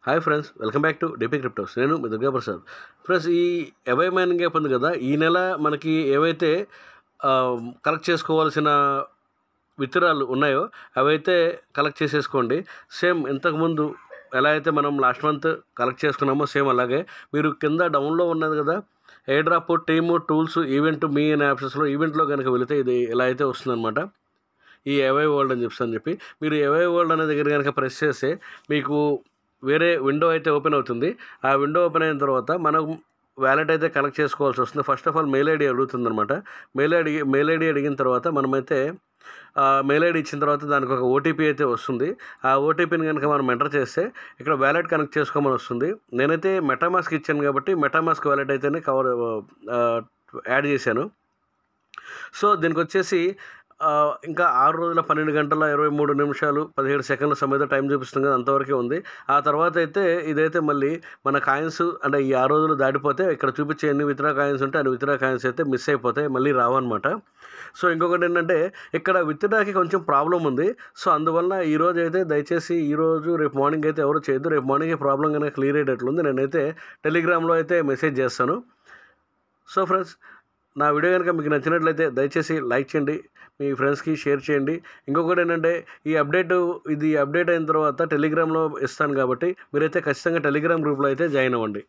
Hi friends, welcome back to DP cryptos. నేను మీ Durga Prasad. Friends, ఈ ఎవై mining app ఉంది కదా, ఈ నెల మనకి ఏవైతే కలెక్ట్ చేసుకోవాల్సిన విత్తనాలు ఉన్నాయో అవైతే కలెక్ట్ చేసేసుకోండి. సేమ్ ఇంతకుముందు ఎలా అయితే మనం లాస్ట్ మంత్ కలెక్ట్ చేసుకున్నామో సేమ్ అలాగే మీరు కింద డౌన్లో ఉన్నది కదా air drop team tools event మీ అనే యాప్సెస్లో ఈవెంట్లో కనుక వెళితే ఇది ఎలా అయితే వస్తుందన్నమాట. ఈ ఎవై వరల్డ్ అని చెప్పి మీరు ఎవై వరల్డ్ అనే దగ్గర కనుక ప్రెస్ చేస్తే మీకు వేరే విండో అయితే ఓపెన్ అవుతుంది. ఆ విండో ఓపెన్ అయిన తర్వాత మనం వ్యాలెట్ అయితే కనెక్ట్ చేసుకోవాల్సి వస్తుంది. First of all mail ID అడుగుతుంది అనమాట. మెయిల్ ఐడి అడిగిన తర్వాత మనమైతే మెయిల్ ఐడి ఇచ్చిన తర్వాత దానికి ఒక ఓటీపీ అయితే వస్తుంది. ఆ ఓటీపీని కనుక మనం ఎంటర్ చేస్తే ఇక్కడ వ్యాలెట్ కనెక్ట్ చేసుకోమని వస్తుంది. నేనైతే మెటామాస్క్ ఇచ్చాను కాబట్టి మెటామాస్క్ వ్యాలెట్ అయితేనే యాడ్ చేశాను. సో దీనికి వచ్చేసి ఇంకా 6 రోజుల 12 గంటల 23 నిమిషాలు 17 సెకండ్ల సమయంలో టైం చూపిస్తుంది కదా, అంతవరకే ఉంది. ఆ తర్వాత అయితే ఇదైతే మళ్ళీ మన కాయిన్స్ అంటే ఈ 6 రోజులు దాటిపోతే ఇక్కడ చూపించే ఎన్ని విత్డ్రా కాయిన్స్ ఉంటే అన్ని విత్డ్రా కాయిన్స్ అయితే మిస్ అయిపోతాయి, మళ్ళీ రావన్నమాట. సో ఇంకొకటి ఏంటంటే ఇక్కడ విత్డ్రాకి కొంచెం ప్రాబ్లం ఉంది. సో అందువల్ల ఈరోజు అయితే దయచేసి ఈరోజు రేపు మార్నింగ్ అయితే ఎవరు చేయొద్దు. రేపు మార్నింగ్ ఈ ప్రాబ్లం కనుక క్లియర్ అయ్యేటట్లుంది. నేనైతే టెలిగ్రామ్లో అయితే మెసేజ్ చేస్తాను. సో ఫ్రెండ్స్, నా వీడియో కనుక మీకు నచ్చినట్లయితే దయచేసి లైక్ చేయండి, మీ ఫ్రెండ్స్కి షేర్ చేయండి. ఇంకొకటి ఏంటంటే ఈ అప్డేట్ అయిన తర్వాత టెలిగ్రామ్లో ఇస్తాను కాబట్టి మీరైతే ఖచ్చితంగా టెలిగ్రామ్ గ్రూప్లో అయితే జాయిన్ అవ్వండి.